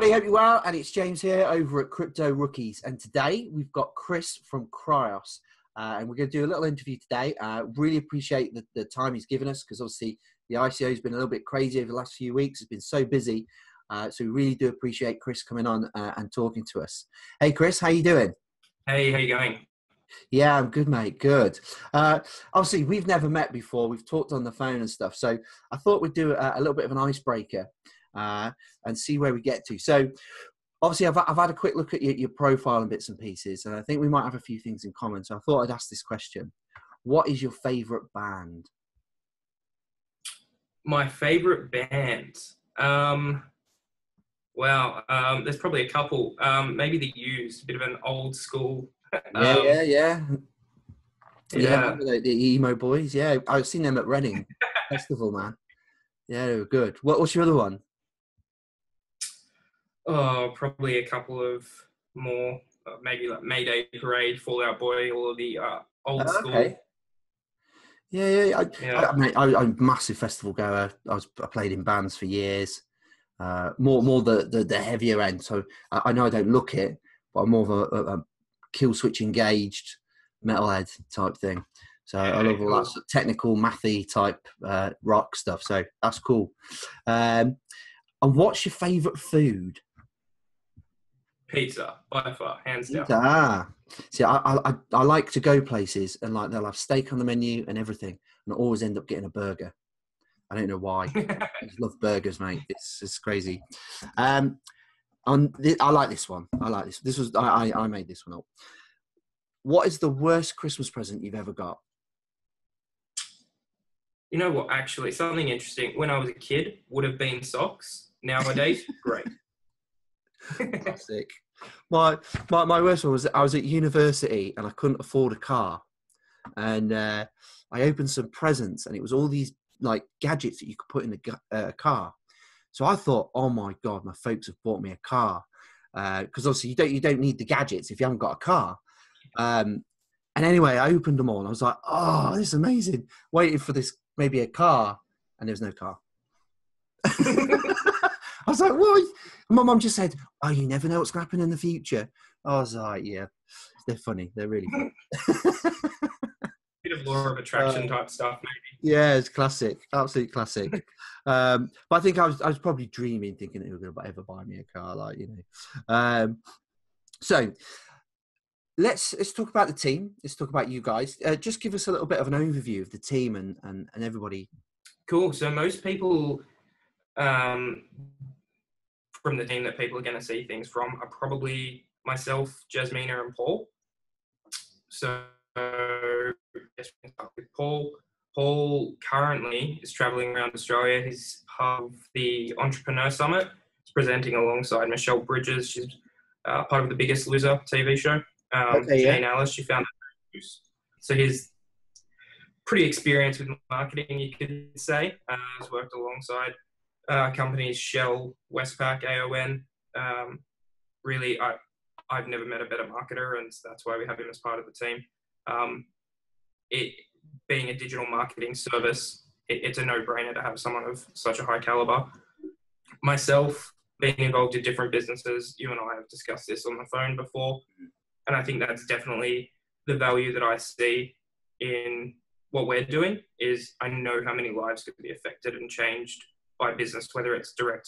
everybody, hope you're well. And it's James here over at Crypto Rookies. And today we've got Chris from KRIOS. And we're going to do a little interview today. Really appreciate the time he's given us, because obviously the ICO has been a little bit crazy over the last few weeks. It's been so busy. So we really do appreciate Chris coming on and talking to us. Hey, Chris, how you doing? Hey, how you going? Yeah, I'm good, mate. Good. Obviously, we've never met before. We've talked on the phone and stuff. So I thought we'd do a little bit of an icebreaker and see where we get to. So obviously, I've had a quick look at your profile and bits and pieces, and I think we might have a few things in common. So I thought I'd ask this question. What is your favourite band? My favourite band? There's probably a couple. Maybe The Used, a bit of an old school. Yeah, the emo boys. Yeah, I've seen them at Reading Festival, man. Yeah, they were good. What's your other one? Oh, probably a couple of more, maybe like Mayday Parade, Fall Out Boy, all of the old school. Okay. Yeah. I'm a massive festival goer. I played in bands for years. More the heavier end. So I know I don't look it, but I'm more of a kill switch engaged metalhead type thing. So I love all that sort of technical mathy type rock stuff. So that's cool. And what's your favourite food? Pizza, by far, hands down. See, I like to go places and like they'll have steak on the menu and everything, and I always end up getting a burger. I don't know why. I just love burgers, mate. It's crazy. I like this one. I made this one up. What is the worst Christmas present you've ever got? You know what? Actually, something interesting. When I was a kid, would have been socks. Nowadays, great. Classic. My worst one was I was at university and I couldn't afford a car, and I opened some presents, and it was all these like gadgets that you could put in a car. So I thought, oh my god, my folks have bought me a car, because obviously you don't need the gadgets if you haven't got a car. And anyway, I opened them all and I was like, oh, this is amazing. Waiting for this, maybe a car, and there was no car. I was like, what? My mum just said, oh, you never know what's going to happen in the future. I was like, yeah, they're funny. They're really funny. Bit of law of attraction type stuff, maybe. Yeah, it's classic. Absolute classic. But I think I was probably dreaming, thinking they were going to ever buy me a car, like, you know. So let's talk about the team. Let's talk about you guys. Just give us a little bit of an overview of the team and everybody. Cool. So most people from the team that people are going to see things from are probably myself, Jasmina, and Paul. So let's start with Paul. Paul currently is traveling around Australia. He's part of the Entrepreneur Summit. He's presenting alongside Michelle Bridges. She's part of the Biggest Loser TV show. Jane Alice, she founded. So he's pretty experienced with marketing, you could say. He's worked alongside companies Shell, Westpac, AON. Really, I've never met a better marketer, and that's why we have him as part of the team. It being a digital marketing service, it's a no-brainer to have someone of such a high caliber. Myself, being involved in different businesses, you and I have discussed this on the phone before, and I think that's definitely the value that I see in what we're doing. Is I know how many lives could be affected and changed by business, whether it's direct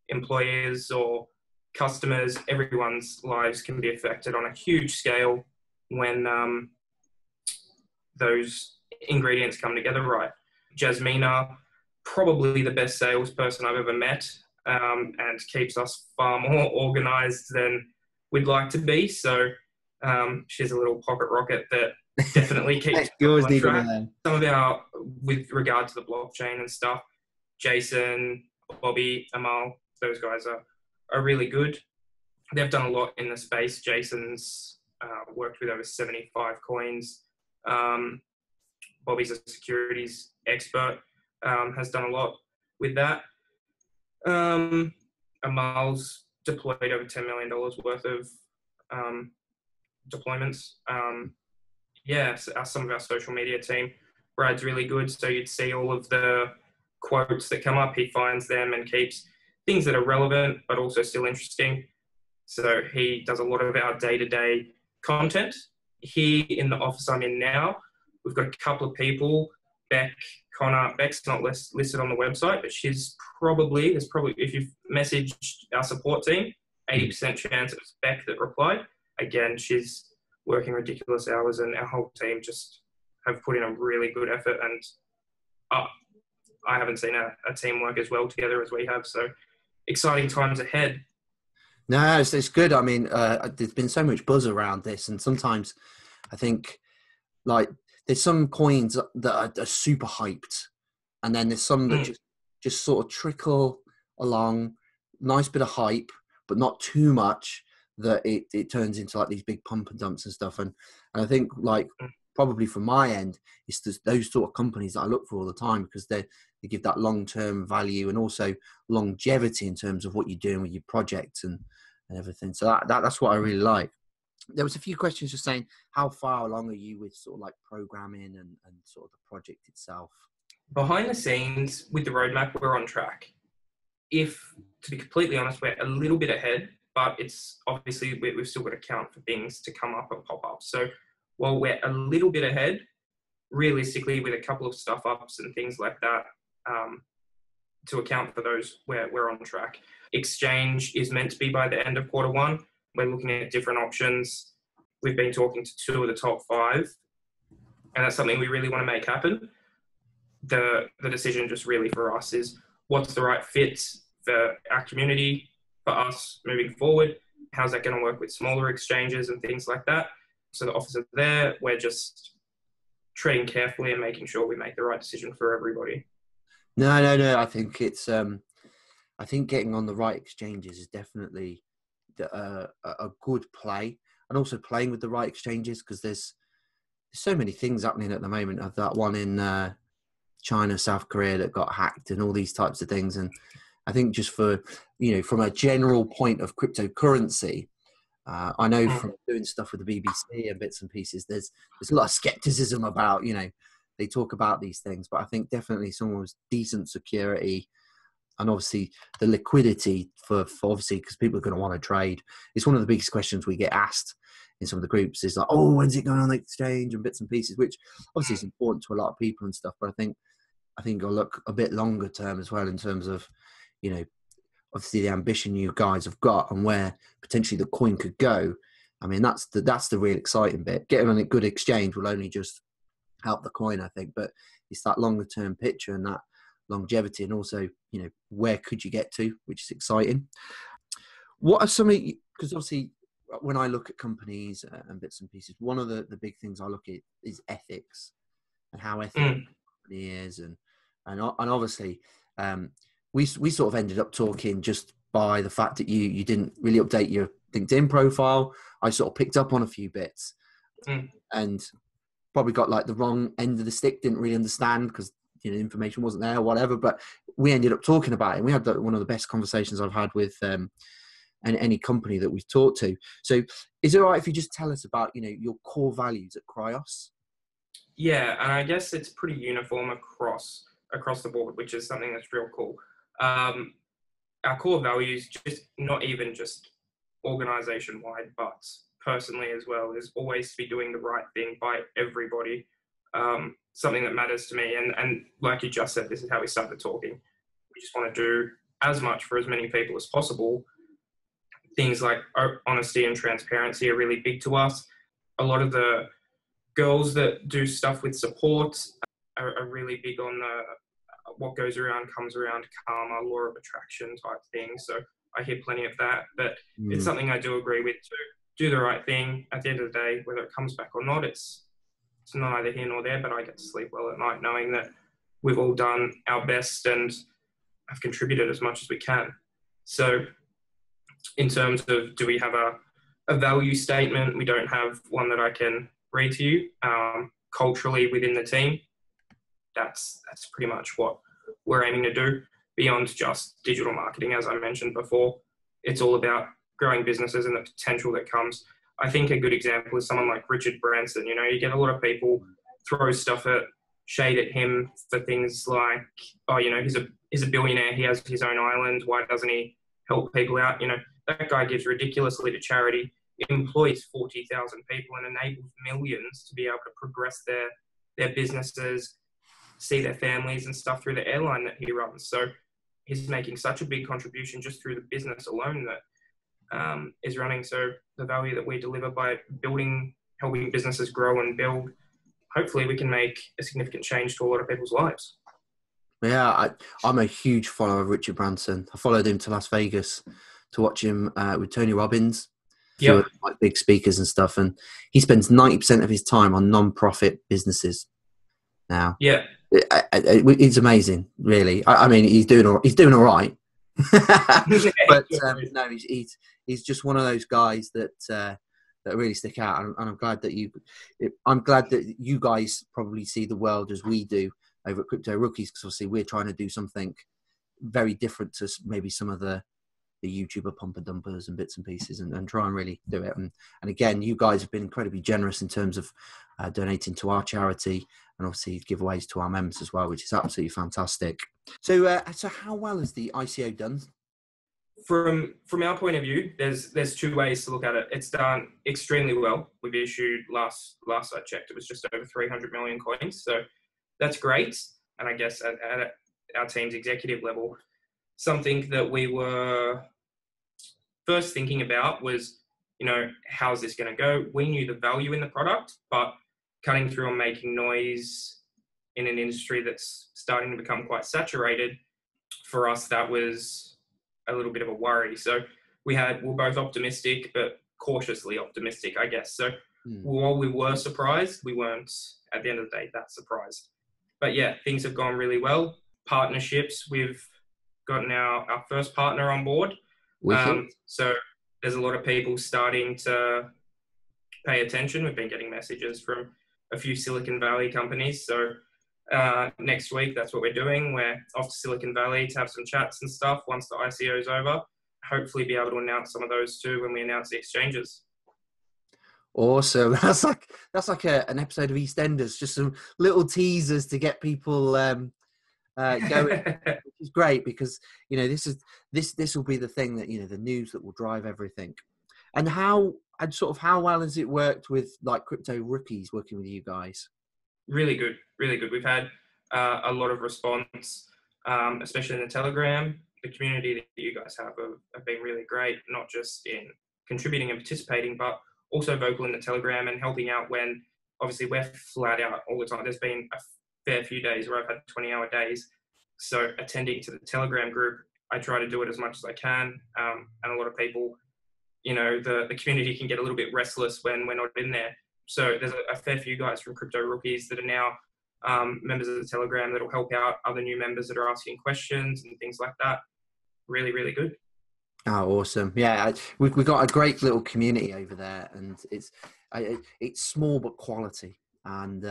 employers or customers. Everyone's lives can be affected on a huge scale when those ingredients come together right. Jasmina, probably the best salesperson I've ever met, and keeps us far more organized than we'd like to be. So she's a little pocket rocket that definitely keeps yours on track. Some of with regard to the blockchain and stuff, Jason, Bobby, Amal, those guys are really good. They've done a lot in the space. Jason's worked with over 75 coins. Bobby's a securities expert, has done a lot with that. Amal's deployed over $10 million worth of deployments. Some of our social media team, Brad's really good. So you'd see all of the quotes that come up. He finds them and keeps things that are relevant, but also still interesting. So he does a lot of our day-to-day content. Here in the office I'm in now, we've got a couple of people. Beck's not listed on the website, but there's probably, if you've messaged our support team, 80% chance it's Beck that replied. Again, she's working ridiculous hours, and our whole team just have put in a really good effort, and I haven't seen a team work as well together as we have. So exciting times ahead. No, it's good. I mean, there's been so much buzz around this, and sometimes I think like there's some coins that are super hyped, and then there's some that just sort of trickle along, nice bit of hype, but not too much that it turns into like these big pump and dumps and stuff. And I think like probably from my end, it's those sort of companies that I look for all the time, because they give that long-term value and also longevity in terms of what you're doing with your projects and everything. So that's what I really like. There was a few questions just saying, how far along are you with sort of like programming and sort of the project itself? Behind the scenes with the roadmap, we're on track. To be completely honest, we're a little bit ahead, but it's obviously we've still got to count for things to come up and pop up. So while we're a little bit ahead, realistically, with a couple of stuff ups and things like that, to account for those, we're on track. Exchange is meant to be by the end of Q1. We're looking at different options. We've been talking to 2 of the top 5, and that's something we really want to make happen. The decision just really for us is what's the right fit for our community, for us moving forward. How's that going to work with smaller exchanges and things like that? So the officers there, we're just treading carefully and making sure we make the right decision for everybody. No. I think it's I think getting on the right exchanges is definitely a good play, and also playing with the right exchanges, because there's so many things happening at the moment. Of that one in China, South Korea that got hacked and all these types of things. And I think just for, from a general point of cryptocurrency, I know from doing stuff with the BBC and bits and pieces, there's a lot of skepticism about, they talk about these things, but I think definitely someone with decent security and obviously the liquidity for obviously, because people are going to want to trade. It's one of the biggest questions we get asked in some of the groups is like, oh, when's it going on the exchange and bits and pieces, which obviously is important to a lot of people and stuff. But I think I'll look a bit longer term as well in terms of, obviously the ambition you guys have got and where potentially the coin could go. I mean, that's the real exciting bit. Getting on a good exchange will only just help the coin, I think, but it's that longer term picture and that longevity, and also, where could you get to, which is exciting. What are some of, because obviously when I look at companies and bits and pieces, one of the big things I look at is ethics and how ethical the company is, and obviously we sort of ended up talking just by the fact that you didn't really update your LinkedIn profile. I sort of picked up on a few bits and probably got like the wrong end of the stick, didn't really understand because information wasn't there or whatever, but we ended up talking about it, and we had one of the best conversations I've had with any company that we've talked to. So is it all right if you just tell us about your core values at KRIOS? Yeah, and I guess it's pretty uniform across the board, which is something that's real cool. Our core values, just not even just organization wide, but personally as well, is always to be doing the right thing by everybody. Something that matters to me, and like you just said, this is how we started talking. We just want to do as much for as many people as possible. Things like honesty and transparency are really big to us. A lot of the girls that do stuff with support are really big on the what goes around comes around, karma, law of attraction type thing. So I hear plenty of that, but it's something I do agree with, to do the right thing. At the end of the day, whether it comes back or not, it's neither here nor there, but I get to sleep well at night knowing that we've all done our best and have contributed as much as we can. So in terms of, do we have a value statement? We don't have one that I can read to you. Culturally within the team, that's pretty much what we're aiming to do. Beyond just digital marketing, as I mentioned before, it's all about growing businesses and the potential that comes. I think a good example is someone like Richard Branson. You get a lot of people throw shade at him for things like, he's he's a billionaire. He has his own island. Why doesn't he help people out? You know, that guy gives ridiculously to charity, employs 40,000 people, and enables millions to be able to progress their businesses, see their families and stuff through the airline that he runs. So he's making such a big contribution just through the business alone that is running. So the value that we deliver by helping businesses grow and build, hopefully we can make a significant change to a lot of people's lives. Yeah, I'm a huge follower of Richard Branson. I followed him to Las Vegas to watch him with Tony Robbins, a few of like big speakers and stuff. And he spends 90% of his time on non-profit businesses now. Yeah. It's amazing, really. I mean, he's doing all right. But no, he's just one of those guys that really stick out. And I'm glad that you guys probably see the world as we do over at Crypto Rookies, because obviously we're trying to do something very different to maybe some of the YouTuber pumper dumpers and bits and pieces, and try and really do it. And again, you guys have been incredibly generous in terms of donating to our charity, and obviously giveaways to our members as well, which is absolutely fantastic. So how well has the ICO done? From our point of view, there's two ways to look at it. It's done extremely well. We've issued, last I checked, it was just over 300 million coins. So that's great. And I guess at our team's executive level, something that we were first thinking about was, you know, how's this going to go? We knew the value in the product, but cutting through and making noise in an industry that's starting to become quite saturated, for us, that was a little bit of a worry. So we're both optimistic, but cautiously optimistic, I guess. So while we were surprised, we weren't, at the end of the day, that surprised. But yeah, things have gone really well. Partnerships, we've gotten our first partner on board. So there's a lot of people starting to pay attention. We've been getting messages from a few Silicon Valley companies. So next week, that's what we're doing. We're off to Silicon Valley to have some chats and stuff once the ICO is over. Hopefully be able to announce some of those too when we announce the exchanges. Awesome. That's like an episode of EastEnders, just some little teasers to get people going, which is great, because, you know, this will be the thing that, you know, the news that will drive everything. And how well has it worked with like Crypto Rookies working with you guys? Really good. We've had a lot of response, especially in the Telegram. The community that you guys have been really great, not just in contributing and participating, but also vocal in the Telegram and helping out when obviously we're flat out all the time. There's been a fair few days where I've had 20-hour days. So attending to the Telegram group, I try to do it as much as I can. And a lot of people, you know, the community can get a little bit restless when we're not in there. So there's a fair few guys from Crypto Rookies that are now members of the Telegram that will help out other new members that are asking questions and things like that. Really, really good. Oh, awesome. Yeah, we've got a great little community over there, and it's small but quality. And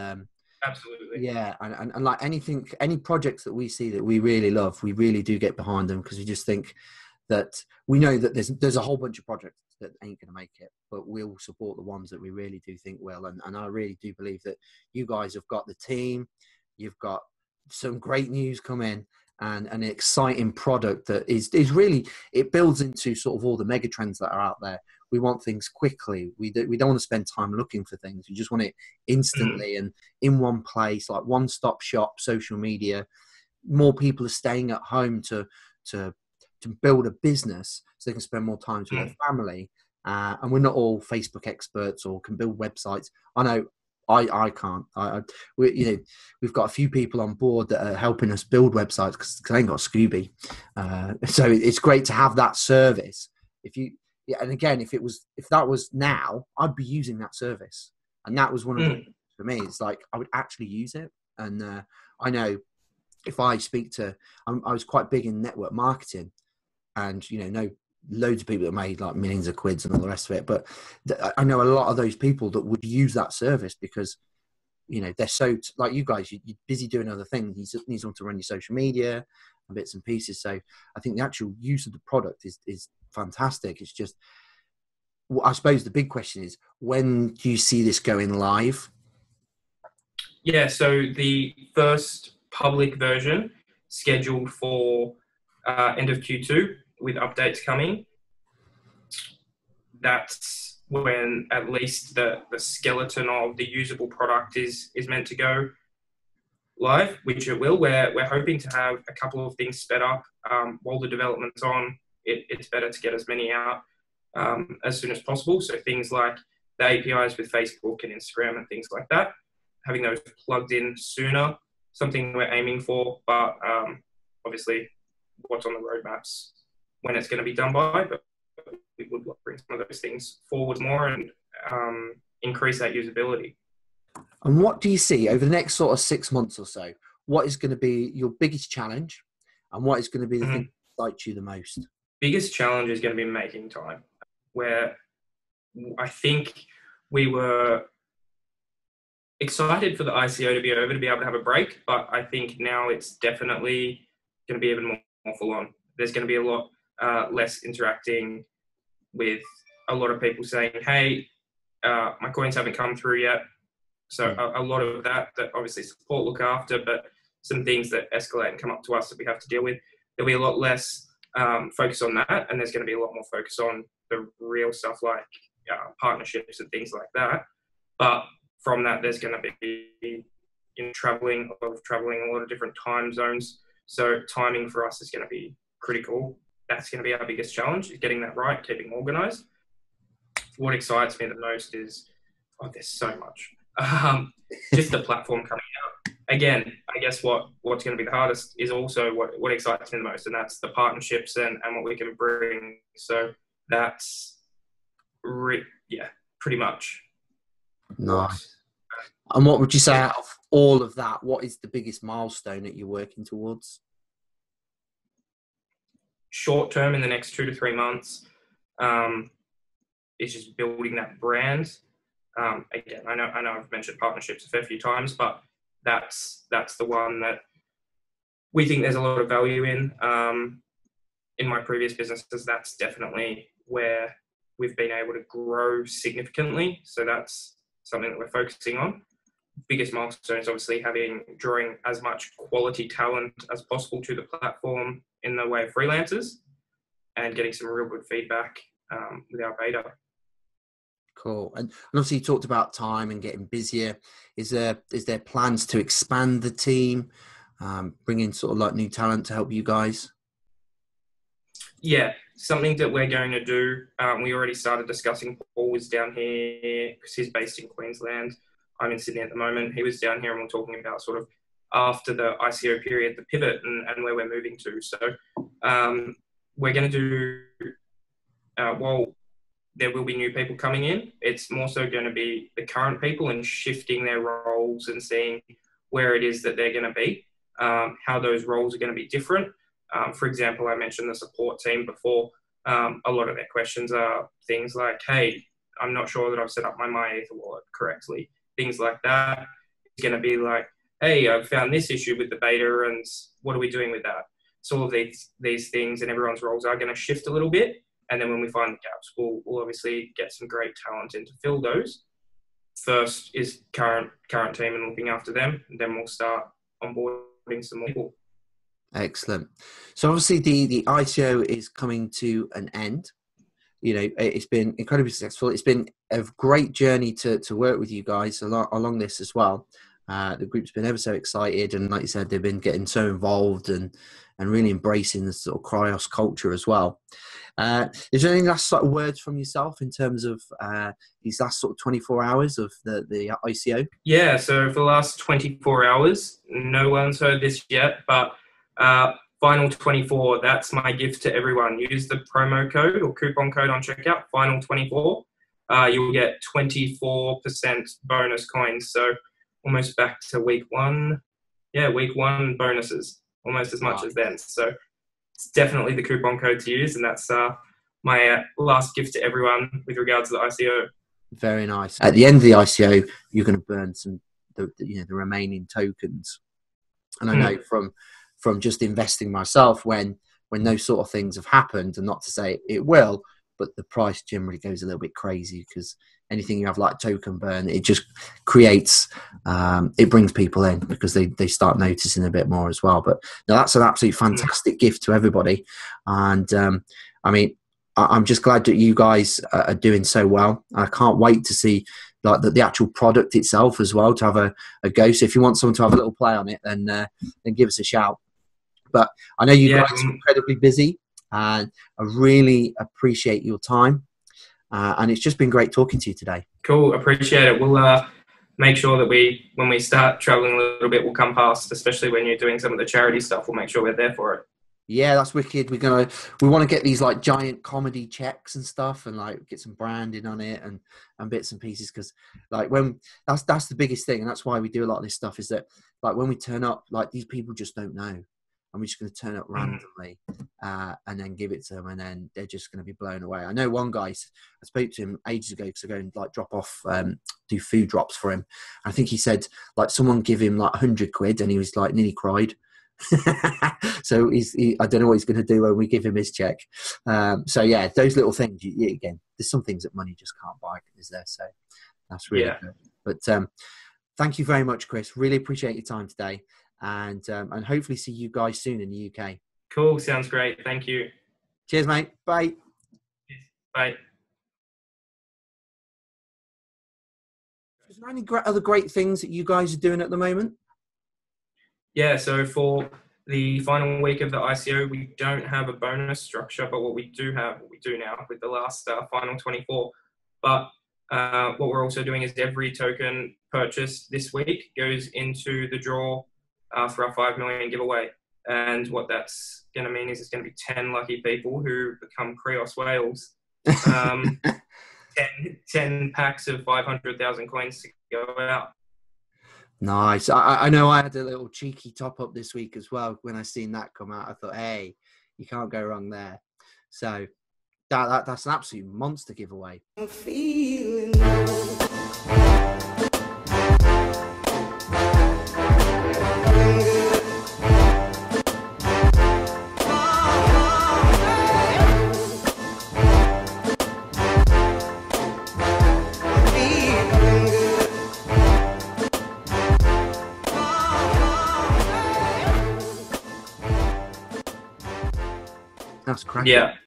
absolutely. Yeah, and like any projects that we see that we really love, we really do get behind them, because we just think that we know that there's a whole bunch of projects that ain't going to make it, but we'll support the ones that we really do think will. And I really do believe that you guys have got the team, you've got some great news coming, and an exciting product that is really, it builds into sort of all the mega trends that are out there. We want things quickly. We don't want to spend time looking for things. We just want it instantly and in one place, like one-stop shop, social media. More people are staying at home to build a business so they can spend more time with their family. And we're not all Facebook experts or can build websites. I know I can't. We've got a few people on board that are helping us build websites because I ain't got Scooby. So it's great to have that service. And again, if that was now, I'd be using that service. And that was one of the things for me. It's like I would actually use it. And I know if I speak to, I was quite big in network marketing, and know loads of people that made like millions of quids and all the rest of it. But I know a lot of those people that would use that service because, they're so, like you guys, you're busy doing other things. You need someone to run your social media and bits and pieces. So I think the actual use of the product is fantastic. It's just, I suppose the big question is, when do you see this going live? Yeah, so the first public version scheduled for end of Q2 with updates coming. That's when at least the skeleton of the usable product is meant to go live, which it will. We're hoping to have a couple of things sped up while the development's on. It's better to get as many out as soon as possible. So things like the APIs with Facebook and Instagram and things like that, having those plugged in sooner, something we're aiming for, but obviously what's on the roadmaps when it's going to be done by, but we would bring some of those things forward more and increase that usability. And what do you see over the next sort of 6 months or so? What is going to be your biggest challenge, and what is going to be the thing that excites you the most? Biggest challenge is going to be making time, where I think we were excited for the ICO to be over, to be able to have a break, but I think now it's definitely going to be even more full on. There's going to be a lot less interacting with a lot of people saying, hey, my coins haven't come through yet. So a lot of that obviously support look after, but some things that escalate and come up to us that we have to deal with. There'll be a lot less focus on that, and there's going to be a lot more focus on the real stuff like partnerships and things like that. But from that, there's going to be traveling, a lot of different time zones. So timing for us is going to be critical. That's going to be our biggest challenge, is getting that right, keeping organized. What excites me the most is, there's so much. Just the platform coming out. Again, I guess what's going to be the hardest is also what excites me the most, and that's the partnerships and what we can bring. So that's, pretty much. Nice. And what would you say out of all of that, what is the biggest milestone that you're working towards? Short term, in the next 2 to 3 months, is just building that brand. Again, I know I've mentioned partnerships a fair few times, but that's the one that we think there's a lot of value in. In my previous businesses, that's definitely where we've been able to grow significantly. So that's something that we're focusing on. Biggest milestone is obviously drawing as much quality talent as possible to the platform in the way of freelancers, and getting some real good feedback with our beta. Cool. And obviously you talked about time and getting busier. Is there plans to expand the team, bring in sort of like new talent to help you guys? Yeah, something that we're going to do. We already started discussing. Paul was down here because he's based in Queensland. I'm in Sydney at the moment. He was down here, and we're talking about sort of after the ICO period, the pivot and where we're moving to. So we're going to do, while there will be new people coming in, it's more so going to be the current people and shifting their roles and seeing where it is that they're going to be, how those roles are going to be different. For example, I mentioned the support team before. A lot of their questions are things like, hey, I'm not sure that I've set up my MyEther wallet correctly. Things like that. It's going to be like, hey, I've found this issue with the beta, and what are we doing with that? So all of these things and everyone's roles are going to shift a little bit. And then when we find the gaps, we'll obviously get some great talent in to fill those. First is current team and looking after them. And then we'll start onboarding some more people. Excellent. So obviously the ICO is coming to an end. You know, it's been incredibly successful. It's been a great journey to work with you guys along this as well. The group's been ever so excited, and like you said, they've been getting so involved and really embracing the sort of KRIOS culture as well. Is there any last sort of words from yourself in terms of these last sort of 24 hours of the ICO? Yeah, so for the last 24 hours, no one's heard this yet, but Final 24, that's my gift to everyone. Use the promo code or coupon code on checkout, Final 24. You'll get 24% bonus coins. So almost back to week one. Yeah, week one bonuses, almost as much as then. So it's definitely the coupon code to use, and that's my last gift to everyone with regards to the ICO. Very nice. At the end of the ICO, you're going to burn the remaining tokens. And I know from just investing myself, when those sort of things have happened, and not to say it will, but the price generally goes a little bit crazy because anything you have like token burn, it just creates, it brings people in because they start noticing a bit more as well. But no, that's an absolute fantastic gift to everybody. And I mean, I'm just glad that you guys are doing so well. I can't wait to see like the actual product itself as well, to have a go. So if you want someone to have a little play on it, then give us a shout. But I know you guys are incredibly busy, and I really appreciate your time. And it's just been great talking to you today. Cool, appreciate it. We'll make sure that when we start traveling a little bit, we'll come past, especially when you're doing some of the charity stuff. We'll make sure we're there for it. Yeah, that's wicked. We want to get these like giant comedy checks and stuff, and like get some branding on it and bits and pieces. Because like that's the biggest thing, and that's why we do a lot of this stuff. Is that like when we turn up, like these people just don't know, and we're just going to turn up randomly and then give it to them, and then they're just going to be blown away. I know one guy, I spoke to him ages ago because I go and like drop off, do food drops for him. I think he said like someone give him like 100 quid, and he was like nearly cried. So I don't know what he's going to do when we give him his check. So yeah, those little things. Again, there's some things that money just can't buy, is there? So that's really good. But thank you very much, Chris. Really appreciate your time today, and hopefully see you guys soon in the UK. Cool, sounds great. Thank you. Cheers, mate. Bye. Bye. Is there any other great things that you guys are doing at the moment? Yeah, so for the final week of the ICO, we don't have a bonus structure, but what we do now with the last final 24. But what we're also doing is every token purchased this week goes into the draw for our 5 million giveaway. And what that's going to mean is it's going to be 10 lucky people who become KRIOS whales. 10 packs of 500,000 coins to go out. Nice. I know I had a little cheeky top up this week as well. When I seen that come out, I thought, hey, you can't go wrong there. So that's an absolute monster giveaway. I'm feeling That's cracking. Yeah.